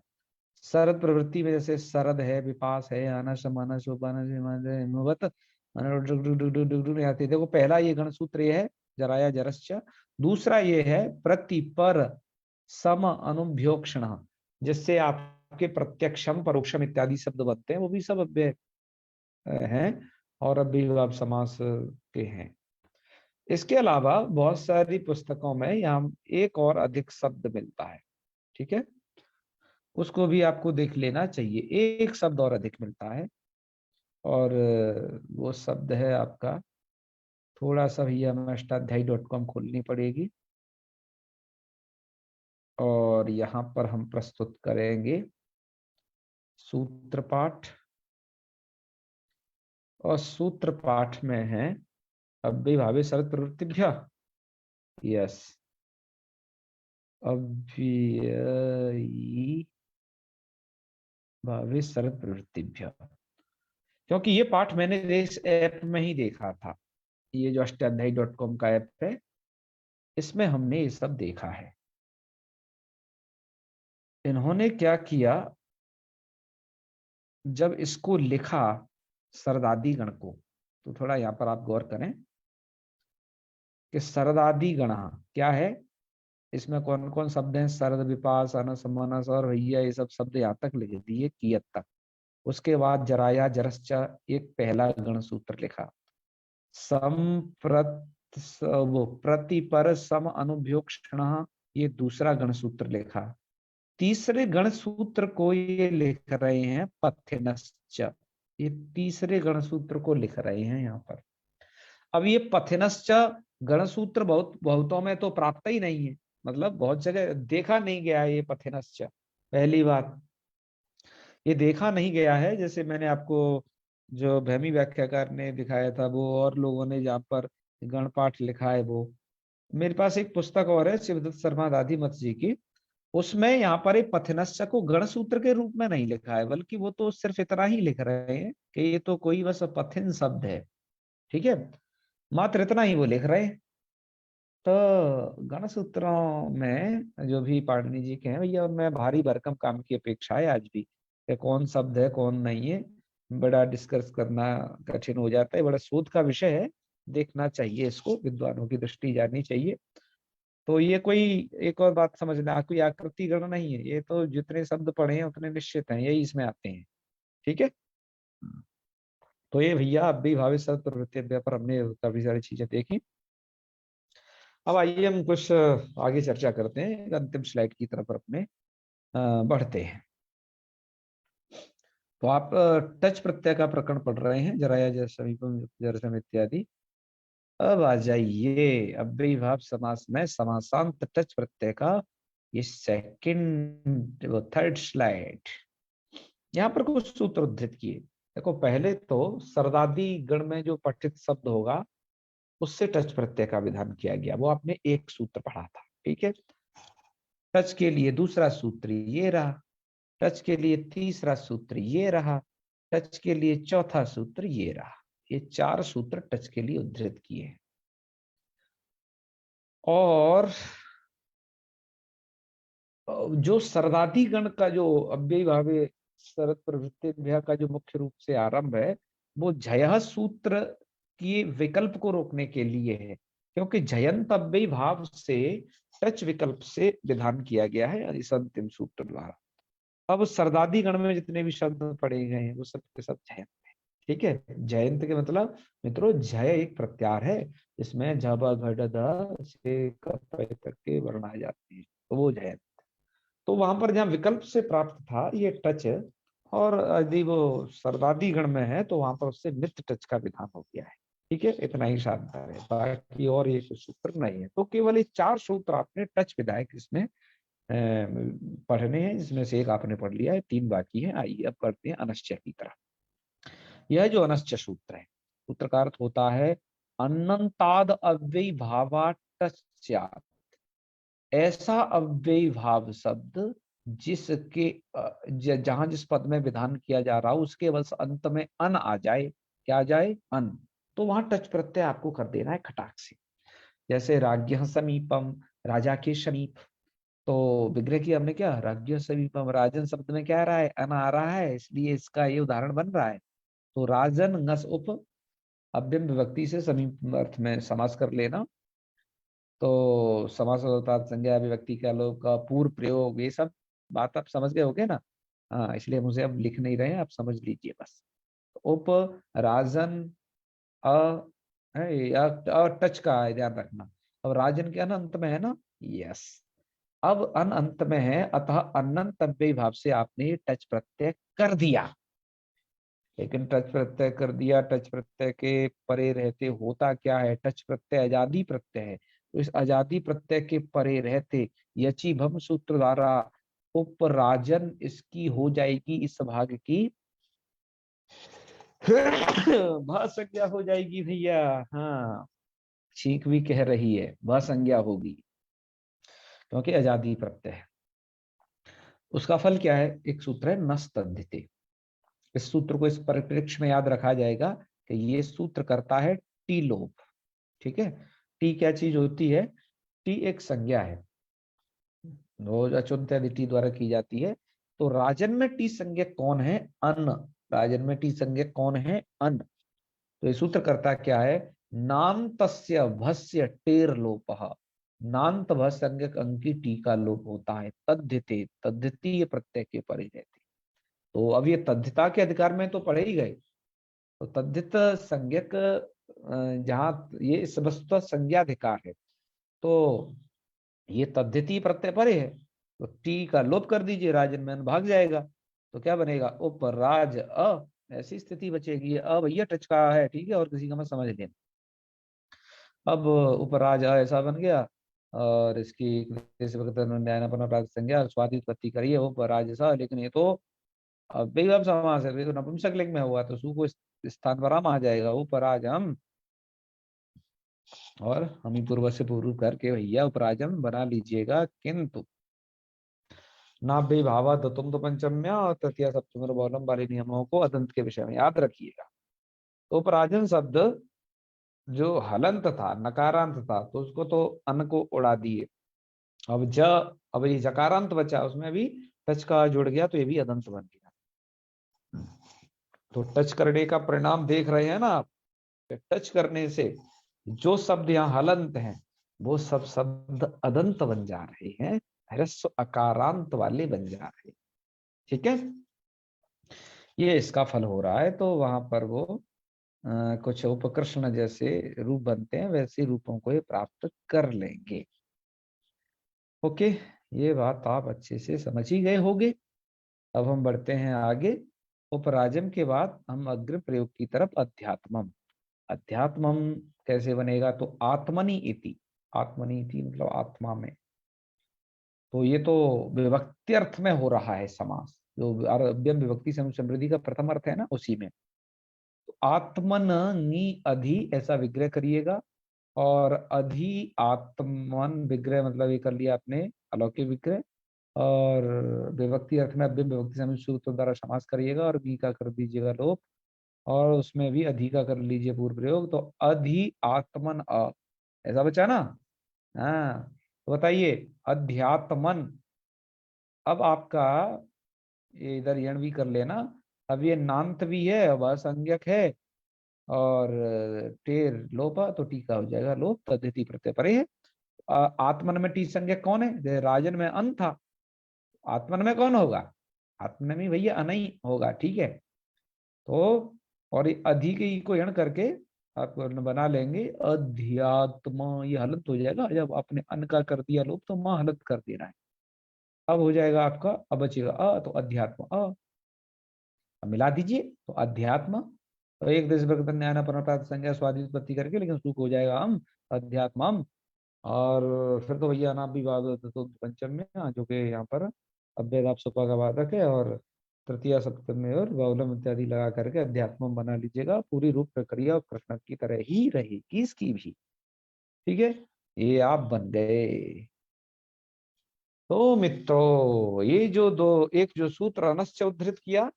शरद प्रवृत्ति में जैसे शरद है, विपास है, आनस मानस उपानस हिमवत आते। देखो पहला ये गण सूत्र ये है जराया जरश्च। दूसरा ये है प्रति पर सम अनुभ्योक्षण, जिससे आपके प्रत्यक्षम परोक्षम इत्यादि शब्द बनते हैं, वो भी सब अव्यय हैं और अव्ययीभाव समास के हैं। इसके अलावा बहुत सारी पुस्तकों में यहाँ एक और अधिक शब्द मिलता है। ठीक है, उसको भी आपको देख लेना चाहिए, एक शब्द और अधिक मिलता है, और वो शब्द है आपका, थोड़ा सा भैया हमें अष्टाध्यायी.com खोलनी पड़ेगी, और यहाँ पर हम प्रस्तुत करेंगे सूत्र पाठ, और सूत्र पाठ में है अव्ययीभावे शरद प्रवृत्तिभ्य। यस, अव्ययीभावे शरद प्रवृत्तिभ्य, क्योंकि ये पाठ मैंने इस ऐप में ही देखा था, ये जो अष्टाध्यायी.com का ऐप है, इसमें हमने ये सब देखा है। इन्होंने क्या किया, जब इसको लिखा सरदादी गण को, तो थोड़ा यहाँ पर आप गौर करें कि सरदादी गण क्या है, इसमें कौन कौन शब्द हैं, सरद विपास अनस मनस और भैया ये सब शब्द यहाँ तक लिख दिए कियत तक। उसके बाद जराया जरश्च एक पहला गण सूत्र लिखा, वो प्रतिपर सम अनुभ्योक्षण ये दूसरा गण सूत्र लिखा, तीसरे गण सूत्र को ये लिख रहे हैं पथ्यनश्च, ये तीसरे गण सूत्र को लिख रहे हैं यहाँ पर। अब ये पथ्यनश्च गण सूत्र बहुत बहुतों में तो प्राप्त ही नहीं है, मतलब बहुत जगह देखा नहीं गया है ये पथ्यनश्च। पहली बात ये देखा नहीं गया है, जैसे मैंने आपको जो भैमी व्याख्याकार ने दिखाया था वो, और लोगों ने जहाँ पर गणपाठ लिखा है वो। मेरे पास एक पुस्तक और है शिवदत्त शर्मा दादी मत जी की, उसमें यहाँ पर एक पथनश्च को गण सूत्र के रूप में नहीं लिखा है, बल्कि वो तो सिर्फ इतना ही लिख रहे हैं कि ये तो कोई बस पथिन शब्द है। ठीक है, मात्र इतना ही वो लिख रहे हैं। तो गण सूत्रों में जो भी पाणिनि जी के हैं भैया, उनमें भारी भरकम काम की अपेक्षा है आज भी, कि कौन शब्द है कौन नहीं है, बड़ा डिस्कस करना कठिन हो जाता है, बड़ा शोध का विषय है। देखना चाहिए इसको, विद्वानों की दृष्टि जानी चाहिए, तो ये कोई, एक और बात समझना, कोई आकृति गण नहीं है, ये तो जितने शब्द पढ़े हैं उतने निश्चित हैं, यही इसमें आते हैं। ठीक है। तो ये भैया अब भी भावित शब्द प्रवृत्ति पर हमने काफी सारी चीजें देखी। अब आइए हम कुछ आगे चर्चा करते हैं, एक अंतिम स्लाइड की तरफ अपने बढ़ते हैं। तो आप टच प्रत्यय का प्रकरण पढ़ रहे हैं, जराया जय समीपम जरसम इत्यादि। अब आ जाइए अव्ययीभाव समास में समासांत टच प्रत्यय का ये सेकंड वो थर्ड स्लाइड। यहाँ पर कुछ सूत्र उद्धृत किए। देखो, पहले तो सर्दादी गण में जो पठित शब्द होगा उससे टच प्रत्यय का विधान किया गया, वो आपने एक सूत्र पढ़ा था। ठीक है। टच के लिए दूसरा सूत्र ये रहा, टच के लिए तीसरा सूत्र ये रहा, टच के लिए चौथा सूत्र ये रहा। ये चार सूत्र टच के लिए उद्धृत किए हैं। और जो सर्वाधि गण का जो अव्ययी भावे शरत प्रवृत्ति का जो मुख्य रूप से आरंभ है, वो झय सूत्र की विकल्प को रोकने के लिए है, क्योंकि झयंत अव्ययी भाव से टच विकल्प से विधान किया गया है इस अंतिम सूत्र द्वारा। अब सर्दादी गण में जितने भी शब्द पढ़े गए हैं वो सब के सब जयंत है। ठीक है। जयंत के मतलब मित्रों, जय एक प्रत्यार है जिसमें झ ब घ ड ध से क प तक के वर्ण आ जाते हैं, तो वो जयंत। तो वहां पर जहाँ विकल्प से प्राप्त था ये टच, और यदि वो सर्वादी गण में है तो वहां पर उससे नित्य टच का विधान हो गया है। ठीक है, इतना ही शानदार है, बाकी और ये कुछ सूत्र नहीं है। तो केवल ये चार सूत्र आपने टच विधायक इसमें पढ़ने हैं, जिसमें से एक आपने पढ़ लिया है, तीन बाकी है। आइए अब करते हैं अनश्चय की तरफ। यह जो अनश्चय सूत्र है, सूत्र का अर्थ होता है अनंताद अव्ययी भावा टस्यात्, ऐसा अव्ययी भाव शब्द जिसके जहां जिस पद में विधान किया जा रहा हो उसके बस अंत में अन आ जाए। क्या आ जाए? अन। तो वहां टच प्रत्यय आपको कर देना है खटाक से। जैसे राज्ञ समीपम, राजा के समीप। तो विग्रह की हमने क्या, राज्ञ समीपम, राजन शब्द में क्या आ रहा है? अन आ रहा है, इसलिए इसका ये उदाहरण बन रहा है। तो राजन नस उप अव्यय विभक्ति से समीप अर्थ में समास कर लेना। तो समास होता है संज्ञा विभक्ति का लोग का पूर्व प्रयोग, ये सब बात आप समझ गए होगे ना। हाँ, इसलिए मुझे अब लिख नहीं रहे हैं, आप समझ लीजिए बस। उप राजन अ टच का ध्यान रखना। अब राजन के अनंत में है ना। यस। अब अनंत में है, अतः अनंत अव्ययी भाव से आपने ये टच प्रत्यय कर दिया। लेकिन टच प्रत्यय कर दिया, टच प्रत्यय के परे रहते होता क्या है? टच प्रत्यय अजादी प्रत्यय है, तो इस अजादी प्रत्यय के परे रहते यची भम सूत्र द्वारा उपराजन इसकी हो जाएगी, इस भाग की भा संज्ञा हो जाएगी भैया। हाँ, ठीक भी कह रही है, भा संज्ञा होगी, क्योंकि अजादी प्रत्यय है। उसका फल क्या है? एक सूत्र है नस्तद्धिते। इस सूत्र को इस परिप्रेक्ष्य में याद रखा जाएगा कि ये सूत्र करता है टी लोप। ठीक है। टी क्या चीज होती है? टी एक संज्ञा है, वो अचुंत यदि टी द्वारा की जाती है। तो राजन में टी संज्ञा कौन है? अन। राजन में टी संज्ञा कौन है? अन। तो ये सूत्र करता क्या है? नान्तस्य भस्य टेर लोपः, नान्त भस संज्ञक अंकी टी का लोप होता है। तद्धिते, तद्धितीय प्रत्यय के परे रहते। तो अब ये तद्धिता के अधिकार में तो पढ़े ही गए। तो तद्धित संज्ञक जहां ये इस वस्तुतः संज्ञाधिकार है, तो ये तद्धिति प्रत्यय परे है, तो टी का लोप कर दीजिए, राजन में भाग जाएगा। तो क्या बनेगा? उपराज अ, ऐसी स्थिति बचेगी। अब भैया टच का है, ठीक है, और किसी का मत समझ लेना। अब उपराज अ ऐसा बन गया, और इसकी संज्ञा स्वाति उत्पत्ति करिए उपराज सा। लेकिन ये तो बेगम समास है, तो नपुंसक लिंग में हुआ, तो सु को इस स्थान पर आम आ जाएगा। उपराज हम, और हम ही पूर्व से पूर्व करके भैया उपराजम बना लीजिएगा। किंतु नाभ्य भावा दतुम तो पंचम्या और तृतीय सप्तम बहुलम वाले नियमों को अदंत के विषय में याद रखिएगा। तो उपराजन शब्द जो हलंत था, नकारांत था, तो उसको तो अन को उड़ा दिए। अब अब ये जकारांत बचा, उसमें भी टच का जुड़ गया, तो ये भी अदंत बन गया। तो टच करने का परिणाम देख रहे हैं ना आप। टच करने से जो शब्द यहाँ हलंत हैं वो सब शब्द अदंत बन जा रहे हैं, ह्रस्व अकारांत वाले बन जा रहे हैं। ठीक है, ये इसका फल हो रहा है। तो वहां पर वो कुछ उपकृष्ण जैसे रूप बनते हैं, वैसे रूपों को ये प्राप्त कर लेंगे। ओके, ये बात आप अच्छे से समझ ही गए होंगे। अब हम बढ़ते हैं आगे। उपराजम के बाद हम अग्र प्रयोग की तरफ। अध्यात्मम। अध्यात्मम कैसे बनेगा? तो आत्मनि इति। आत्मनि इति मतलब आत्मा में। तो ये तो विभक्ति अर्थ में हो रहा है समास, जो अव्ययम विभक्ति समृद्धि का प्रथम अर्थ है ना, उसी में। तो आत्मन नी अधि ऐसा विग्रह करिएगा। और अधि आत्मन विग्रह मतलब ये कर लिया आपने अलौकिक विग्रह। और विभक्ति अर्थ में अव्ययम विभक्ति समुच्चय सूत्र द्वारा समास करिएगा और गी का कर दीजिएगा लोप। और उसमें भी अधि का कर लीजिए पूर्व प्रयोग। तो अधि आत्मन अ, ऐसा बचा ना? हाँ, तो बताइए अध्यात्मन। अब आपका ये इधर यण भी कर लेना। अब ये नान्त भी है, अब असंज्ञक है। और टेर लोपा तो टीका हो जाएगा लोप, तद्धिति प्रत्यय परे है। आत्मन में टी संज्ञक कौन है? जैसे राजन में अन था, आत्मन में कौन होगा? आत्मन में भैया अन ही होगा। ठीक है, तो और ये अधि के ई को यण करके आप बना लेंगे अध्यात्म। ये हलंत हो जाएगा, जब आपने अन का कर दिया लोप तो मां हलंत कर देना है। अब हो जाएगा आपका, अब बचेगा अ, तो अध्यात्म अ। अब मिला दीजिए तो अध्यात्म। तो एक देश भक्त न्याय प्राप्त संज्ञा स्वादि उत्पत्ति करके, लेकिन सुख हो जाएगा हम अध्यात्म हम। और फिर तो भैया अनाप भी वाद तो पंचम में जो कि यहाँ पर अभ्यदाप सुपा का वादक है। और तृतीय सप्तम में और बाउलम इत्यादि लगा करके अध्यात्म बना लीजिएगा। पूरी रूप प्रक्रिया और कृष्ण की तरह ही रहेगी इसकी भी। ठीक है, ये आप बन गए। तो मित्रों, ये जो दो, एक जो सूत्र अनश्च उद्धृत किया,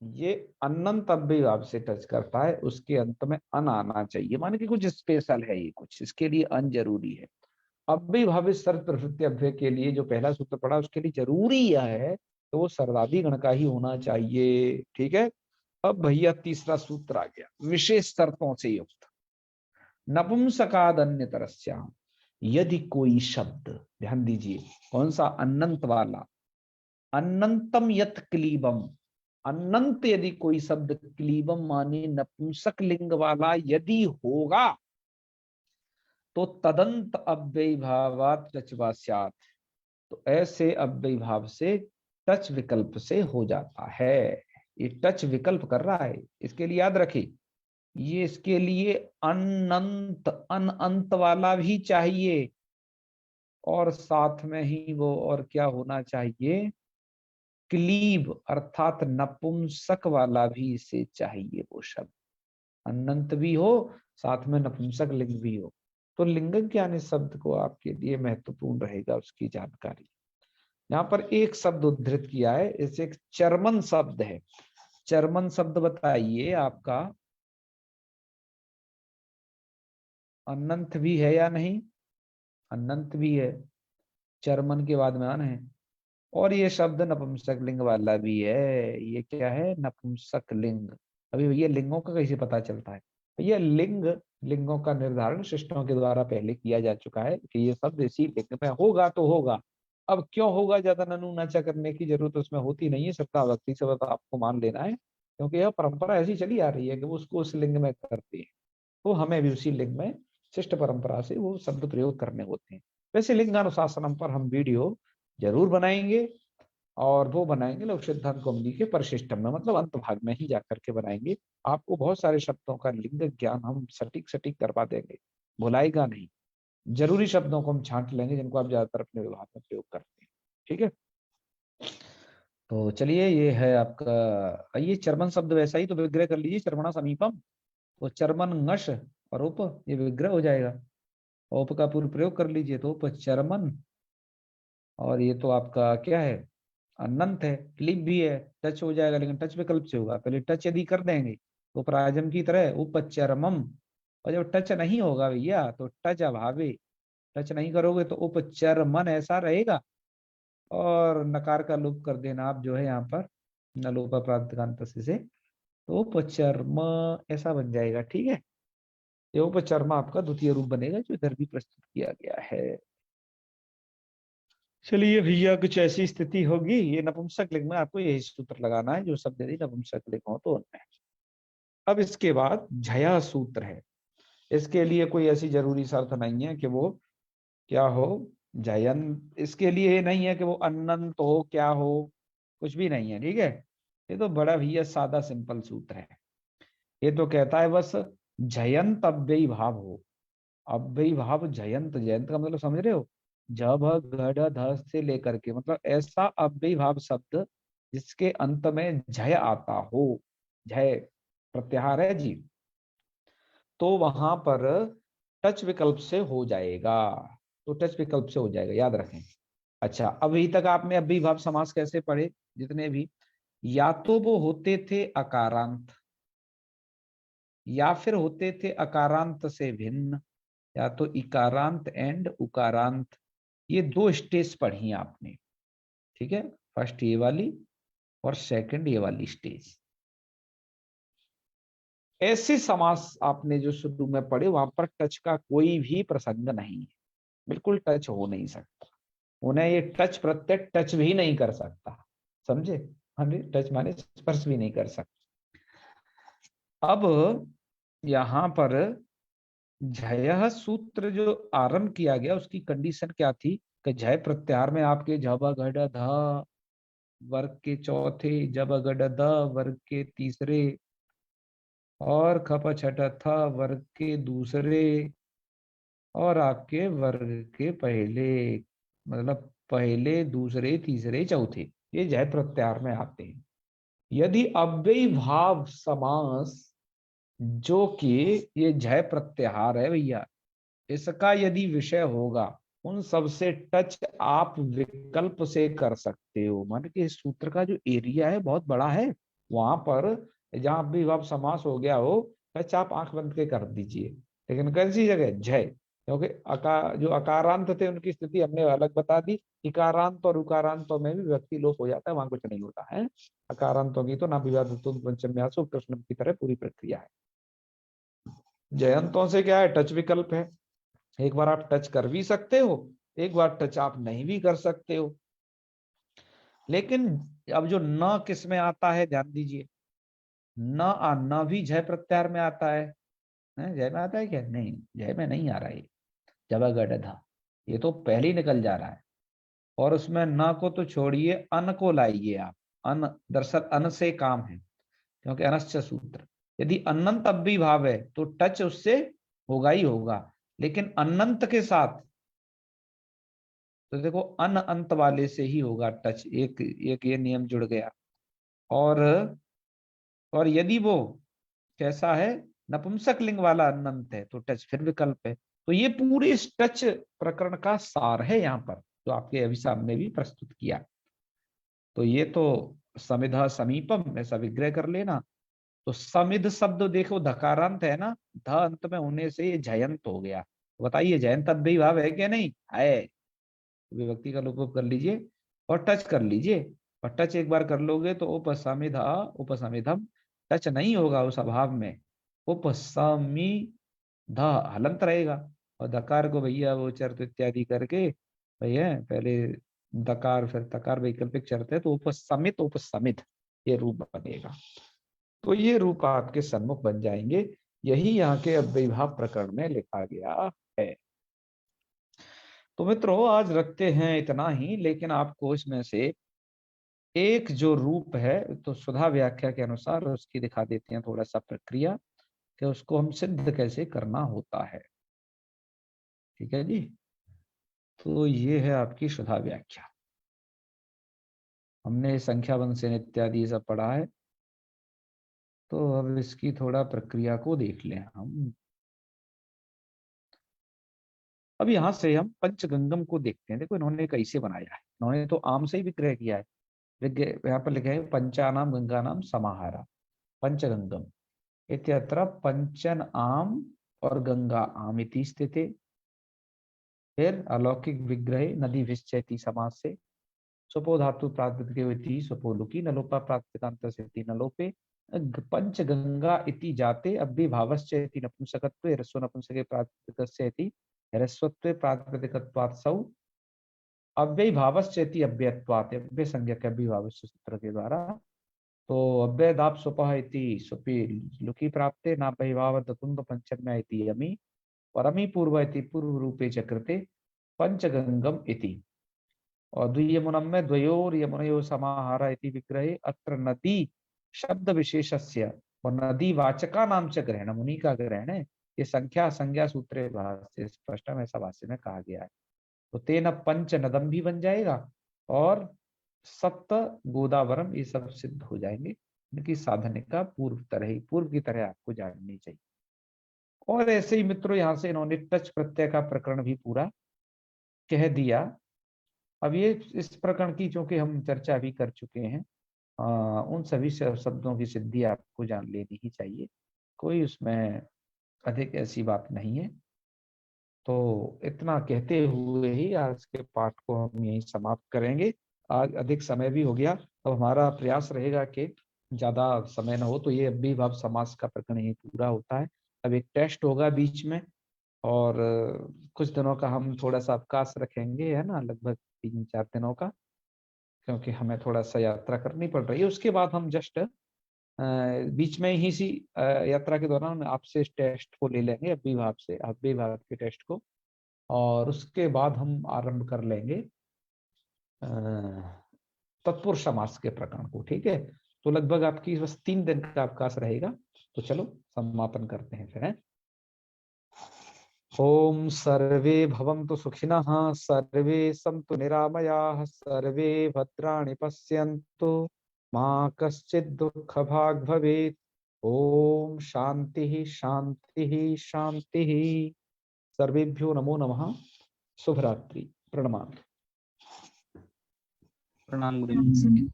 ये अनंत अव्ययभाव से टच करता है। उसके अंत में अन आना चाहिए, माने कि कुछ स्पेशल है ये, कुछ इसके लिए अन जरूरी है। अव्ययभावित सर्व प्रवृत्ति अव्यय के लिए जो पहला सूत्र पढ़ा, उसके लिए जरूरी यह है तो वो सर्वादि गण का ही होना चाहिए। ठीक है, अब भैया तीसरा सूत्र आ गया, विशेष शर्तों से युक्त। नपुंसकादन्यतरस्याम। यदि कोई शब्द, ध्यान दीजिए, कौन सा? अनंत वाला। अनंतम यत क्लीबम। अनंत यदि कोई शब्द क्लीबम माने नपुंसक लिंग वाला यदि होगा, तो तदंत अव्ययी भावात टचवास्यात्। तो ऐसे अव्ययी भाव से टच विकल्प से हो जाता है। ये टच विकल्प कर रहा है, इसके लिए याद रखिए, ये इसके लिए अनंत अनंत वाला भी चाहिए। और साथ में ही वो और क्या होना चाहिए? क्लीब अर्थात नपुंसक वाला भी इसे चाहिए वो शब्द। अनंत भी हो, साथ में नपुंसक लिंग भी हो। तो लिंग ज्ञान इस शब्द को आपके लिए महत्वपूर्ण रहेगा, उसकी जानकारी। यहाँ पर एक शब्द उद्धृत किया है, इसे एक चर्मन शब्द है। चर्मन शब्द बताइए आपका अनंत भी है या नहीं? अनंत भी है, चर्मन के बाद में अन है। और ये शब्द नपुंसक लिंग वाला भी है। ये क्या है? नपुंसक लिंग। अभी भैया लिंगों का कैसे पता चलता है? भैया लिंगों का निर्धारण शिष्टों के द्वारा पहले किया जा चुका है कि ये शब्द इसी लिंग में होगा तो होगा। अब क्यों होगा, ज्यादा ननु नाचा करने की जरूरत उसमें होती नहीं है, श्रद्धा भक्ति से बस आपको मान लेना है, क्योंकि यह परंपरा ऐसी चली आ रही है कि वो उसको उस लिंग में करते हैं। तो हमें भी उसी लिंग में शिष्ट परंपरा से वो शब्द प्रयोग करने होते हैं। वैसे लिंगानुशासनम पर हम वीडियो जरूर बनाएंगे, और वो बनाएंगे लोक सिद्धांत कौमुदी के परिशिष्टम में, मतलब अंत भाग में ही जाकर के बनाएंगे। आपको बहुत सारे शब्दों का लिंग ज्ञान हम सटीक सटीक करवा देंगे, भुलाएगा नहीं। जरूरी शब्दों को हम छांट लेंगे जिनको आप ज्यादातर अपने व्यवहार में प्रयोग करते हैं। ठीक है, तो चलिए, ये है आपका, ये चर्मन शब्द वैसा ही तो विग्रह कर लीजिए, चर्मणा समीपम। तो चर्मन ngश और उप, ये विग्रह हो जाएगा। उप का पूर्व प्रयोग कर लीजिए तो उप चर्मन। और ये तो आपका क्या है? अनंत है, क्लिप भी है, टच हो जाएगा, लेकिन टच विकल्प से होगा। पहले टच यदि कर देंगे तो प्राजम की तरह उपचरमम। और जब टच नहीं होगा भैया तो टच अभावे, टच नहीं करोगे तो उपचरमन ऐसा रहेगा। और नकार का लोप कर देना आप जो है यहाँ पर, न लोपा प्राप्त से, तो उपचर्म ऐसा बन जाएगा। ठीक है, ये उपचर्मा आपका द्वितीय रूप बनेगा जो इधर भी प्रस्तुत किया गया है। चलिए भैया, कुछ ऐसी स्थिति होगी, ये नपुंसक लिंग में आपको यही सूत्र लगाना है, जो शब्द यदि नपुंसक लिंग हो तो उनमें। अब इसके बाद झया सूत्र है। इसके लिए कोई ऐसी जरूरी शर्त नहीं है कि वो क्या हो, जयंत। इसके लिए ये नहीं है कि वो अनंत हो, क्या हो, कुछ भी नहीं है, ठीक है। ये तो बड़ा भैया सादा सिंपल सूत्र है। ये तो कहता है बस जयंत अव्ययी भाव हो। अव्ययी भाव जयंत, जयंत का मतलब समझ रहे हो, ज भ घ ढ ध से लेकर के, मतलब ऐसा अव्ययी भाव शब्द जिसके अंत में जय आता हो, जय प्रत्याहार है जी, तो वहां पर टच विकल्प से हो जाएगा। तो टच विकल्प से हो जाएगा, याद रखें। अच्छा, अभी तक आपने अव्ययी समास कैसे पढ़े जितने भी, या तो वो होते थे अकारांत, या फिर होते थे अकारांत से भिन्न, या तो इकारांत एंड उकारांत। ये दो स्टेज पढ़ी आपने, ठीक है। फर्स्ट ये वाली और सेकंड ये वाली स्टेज। ऐसे समास आपने जो शुरू में पढ़े वहां पर टच का कोई भी प्रसंग नहीं है, बिल्कुल टच हो नहीं सकता। उन्हें ये टच प्रत्यय टच भी नहीं कर सकता, समझे। हमें टच माने स्पर्श भी नहीं कर सकता। अब यहां पर झय सूत्र जो आरंभ किया गया उसकी कंडीशन क्या थी कि झय प्रत्याहार में आपके झब घड ध वर्ग के चौथे, जब गड द वर्ग के तीसरे, और खप छठ थ वर्ग के दूसरे, और आपके वर्ग के पहले, मतलब पहले दूसरे तीसरे चौथे, ये जय प्रत्याहार में आते हैं। यदि अव्ययी भाव समास जो कि ये जय प्रत्याहार है भैया, इसका यदि विषय होगा, उन सब से टच आप विकल्प से कर सकते हो। मान के इस सूत्र का जो एरिया है बहुत बड़ा है, वहां पर जहां भी भाव समास हो गया हो, टच आप आंख बंद के कर दीजिए। लेकिन कौन सी जगह, जय, क्योंकि जो अकारांत थे उनकी स्थिति हमने अलग बता दी। इकारांत और उकारांतों में भी व्यक्ति लोप हो जाता है, वहां कुछ नहीं होता है। अकारांतों की तो ना विवाद पंचम्यास कृष्ण की तरह पूरी प्रक्रिया है। जयंतों से क्या है, टच विकल्प है। एक बार आप टच कर भी सकते हो, एक बार टच आप नहीं भी कर सकते हो। लेकिन अब जो न किस में आता है ध्यान दीजिए, न न भी जय प्रत्याहार में आता है। जय में आता है क्या, नहीं, जय में नहीं आ रहा है। जब गढ़ था, ये तो पहले ही निकल जा रहा है। और उसमें न को तो छोड़िए, अन को लाइए आप। अन, दरअसल अन से काम है, क्योंकि अनश्च सूत्र। यदि अनंत अब भी भाव है तो टच उससे होगा ही होगा, लेकिन अनंत के साथ तो देखो अन अंत वाले से ही होगा टच, एक एक ये नियम जुड़ गया। और और यदि वो कैसा है, नपुंसक लिंग वाला अनंत है तो टच फिर विकल्प है। तो ये पूरे इस टच प्रकरण का सार है यहाँ पर, जो आपके अभी सामने भी प्रस्तुत किया। तो ये तो समिधा समीपम ऐसा विग्रह कर लेना। तो समिध शब्द देखो धकारांत है ना, ध अंत में होने से ये जयंत हो गया। बताइए जयंत अव्ययी भाव है क्या, नहीं है। विभक्ति का लोप कर लीजिए और टच कर लीजिए। और टच एक बार कर लोगे तो उपसमिधा उपसमिधम, टच नहीं होगा उस अभाव में, उपसमिध हलंत रहेगा। और दकार को भैया वो चर्त इत्यादि करके भैया पहले दकार फिर तकार वैकल्पिक चर्त है, तो उपसमित उपसमित ये रूप बनेगा। तो ये रूप आपके सम्मुख बन जाएंगे। यही यहाँ के अव्ययीभाव प्रकरण में लिखा गया है। तो मित्रों आज रखते हैं इतना ही, लेकिन आपको इसमें से एक जो रूप है तो सुधा व्याख्या के अनुसार उसकी दिखा देते हैं थोड़ा सा प्रक्रिया, कि उसको हम सिद्ध कैसे करना होता है। ठीक है जी। तो ये है आपकी सुधा व्याख्या। हमने संख्या वंशन इत्यादि सब पढ़ा है, तो अब इसकी थोड़ा प्रक्रिया को देख लें हम। अब यहाँ से हम पंचगंगम को देखते हैं। देखो इन्होंने कैसे बनाया है, इन्होंने तो आम से ही विग्रह किया है। यहाँ पर लिखा है पंचानाम गंगा नाम समाहारा पंचगंगम इत्यत्र पंचन आम और गंगा आम इति स्थिते। फिर अलौकिक विग्रह नदी विश्चैती समास से स्वपो धातु प्रातिपदिके स्वपो लुकी नलोपा प्रातिपदिकांत से नलोपे पंच गंगा इति जाते अव्यय भावश्च इति नपुंसकत्वे ह्रस्व नपुंसके प्रातिपदिकस्य इति ह्रस्वत्वे प्रातिपदिकत्वात् सौ अव्यय भावश्च इति अव्ययत्वात् अव्यय संज्ञा के अव्यय भावस्य सूत्र के द्वारा। तो अव्ययदाप स्वपः इति स्वपि लुकी प्राप्ते नाभ्यय भाव दतुंग पंचम्या इति यमि परमी पूर्व इति पूर्व रूपे च कृते पंचगंगम इति। और द्वियमुनम में द्वयोर यमुनयो समाहार इति विग्रहे अत्र नदी शब्द विशेषस्य और नदी वाचका नाम च ग्रहण मुनि का ग्रहण है। ये संख्या संज्ञा सूत्रे भाष्य स्पष्टम ऐसा भाष्य में कहा गया है। तो तेन पंच नदम भी बन जाएगा और सप्त गोदावरम ये सब सिद्ध हो जाएंगे। इनकी साधनिका पूर्व की तरह आपको जाननी चाहिए। और ऐसे ही मित्रों यहाँ से इन्होंने टच प्रत्यय का प्रकरण भी पूरा कह दिया। अब ये इस प्रकरण की चूंकि हम चर्चा भी कर चुके हैं, उन सभी शब्दों की सिद्धि आपको जान लेनी ही चाहिए, कोई उसमें अधिक ऐसी बात नहीं है। तो इतना कहते हुए ही आज के पाठ को हम यहीं समाप्त करेंगे। आज अधिक समय भी हो गया। अब हमारा प्रयास रहेगा कि ज्यादा समय न हो, तो ये अव्ययी भाव समास का प्रकरण ही पूरा होता है। अब एक टेस्ट होगा बीच में और कुछ दिनों का हम थोड़ा सा अवकाश रखेंगे, है ना, लगभग 3-4 दिनों का, क्योंकि हमें थोड़ा सा यात्रा करनी पड़ रही है। उसके बाद हम जस्ट बीच में ही सी यात्रा के दौरान आपसे इस टेस्ट को ले लेंगे, अव्ययी भाव के टेस्ट को, और उसके बाद हम आरंभ कर लेंगे तत्पुरुष समास के प्रकरण को। ठीक है, तो लगभग आपकी बस 3 दिन का अवकाश रहेगा। तो चलो समापन करते हैं फिर। ओम सर्वे भवन्तु सुखिनः, सर्वे सन्तु निरामयाः, सर्वे भद्राणि पश्यन्तु, मा कश्चित् दुःखभाग् भवेत्। ओम शांति शांति शांति। सर्वेभ्यो नमो नमः। शुभरात्रि। प्रणाम। प्रणाम गुरुजी।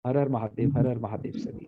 हर हर महादेव, हर हर महादेव सभी।